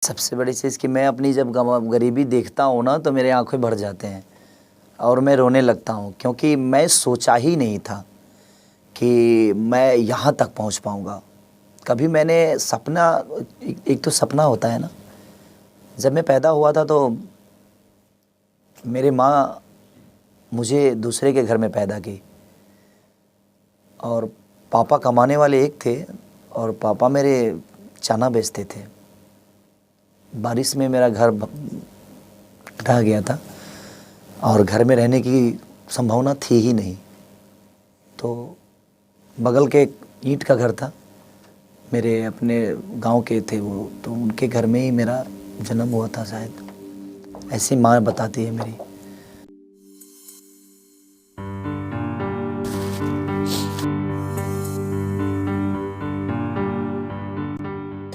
सबसे बड़ी चीज़ कि मैं अपनी जब गरीबी देखता हूँ ना, तो मेरे आँखें भर जाते हैं और मैं रोने लगता हूँ, क्योंकि मैं सोचा ही नहीं था कि मैं यहाँ तक पहुँच पाऊँगा। कभी मैंने सपना, एक तो सपना होता है ना। जब मैं पैदा हुआ था तो मेरी माँ मुझे दूसरे के घर में पैदा की और पापा कमाने वाले एक थे और पापा मेरे चना बेचते थे। बारिश में मेरा घर ढह गया था और घर में रहने की संभावना थी ही नहीं, तो बगल के एक ईंट का घर था, मेरे अपने गांव के थे वो, तो उनके घर में ही मेरा जन्म हुआ था शायद, ऐसी माँ बताती है मेरी।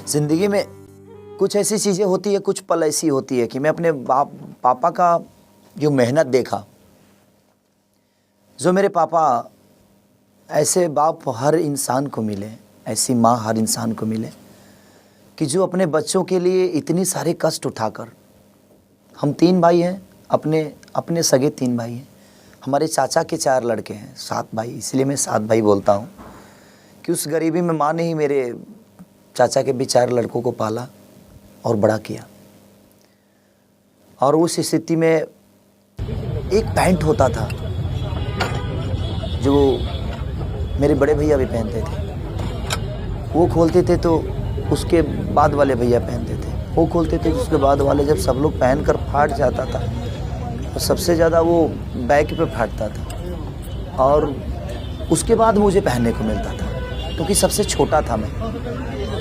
ज़िंदगी में कुछ ऐसी चीज़ें होती है, कुछ पल ऐसी होती है कि मैं अपने पापा का जो मेहनत देखा, जो मेरे पापा, ऐसे बाप हर इंसान को मिले, ऐसी माँ हर इंसान को मिले कि जो अपने बच्चों के लिए इतनी सारे कष्ट उठाकर, हम 3 भाई हैं, अपने सगे 3 भाई हैं, हमारे चाचा के 4 लड़के हैं, 7 भाई, इसलिए मैं 7 भाई बोलता हूँ कि उस गरीबी में माँ ने ही मेरे चाचा के भी 4 लड़कों को पाला और बड़ा किया। और उस स्थिति में एक पैंट होता था जो मेरे बड़े भैया भी पहनते थे, वो खोलते थे तो उसके बाद वाले भैया पहनते थे, वो खोलते थे तो उसके बाद वाले, जब सब लोग पहनकर फाट जाता था तो सबसे ज़्यादा वो बैक पे फाटता था और उसके बाद मुझे पहनने को मिलता था, क्योंकि सबसे छोटा था मैं,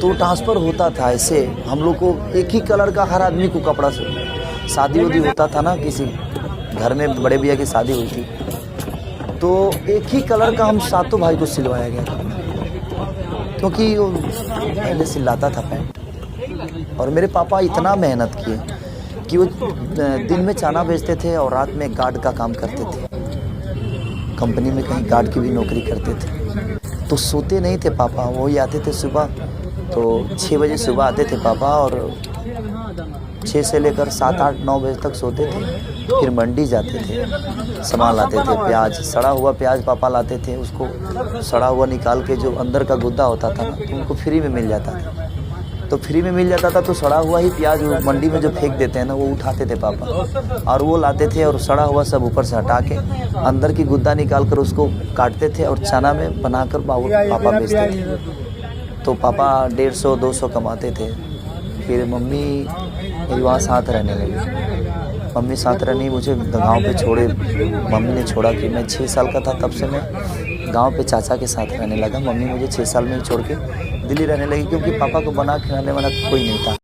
तो ट्रांसफ़र होता था ऐसे। हम लोग को एक ही कलर का हर आदमी को कपड़ा, शादी वादी होता था ना, किसी घर में बड़े भैया की शादी हुई थी तो एक ही कलर का हम 7 भाई को सिलवाया गया था, क्योंकि वो पहले सिलाता था पैंट। और मेरे पापा इतना मेहनत किए कि वो दिन में चना बेचते थे और रात में गार्ड का काम करते थे, कंपनी में कहीं गार्ड की भी नौकरी करते थे। तो सोते नहीं थे पापा, वही आते थे सुबह, तो 6 बजे सुबह आते थे पापा और 6 से लेकर 7, 8, 9 बजे तक सोते थे। फिर मंडी जाते थे, सामान लाते थे, प्याज, सड़ा हुआ प्याज पापा लाते थे, उसको सड़ा हुआ निकाल के जो अंदर का गुद्दा होता था ना, तो उनको फ्री में मिल जाता था, तो फ्री में मिल जाता था, तो सड़ा हुआ ही प्याज मंडी में जो फेंक देते हैं ना, वो उठाते थे पापा और वो लाते थे और सड़ा हुआ सब ऊपर से हटा के अंदर की गुद्दा निकाल कर उसको काटते थे और चना में बनाकर पापा बेचते थे। तो पापा 150-200 कमाते थे। फिर मम्मी मेरी वहाँ साथ रहने लगी, मम्मी साथ रहनी, मुझे गांव पे छोड़े, मम्मी ने छोड़ा कि मैं 6 साल का था, तब से मैं गांव पे चाचा के साथ रहने लगा। मम्मी मुझे 6 साल में ही छोड़ के दिल्ली रहने लगी, क्योंकि पापा को बना खिलाने वाला कोई नहीं था।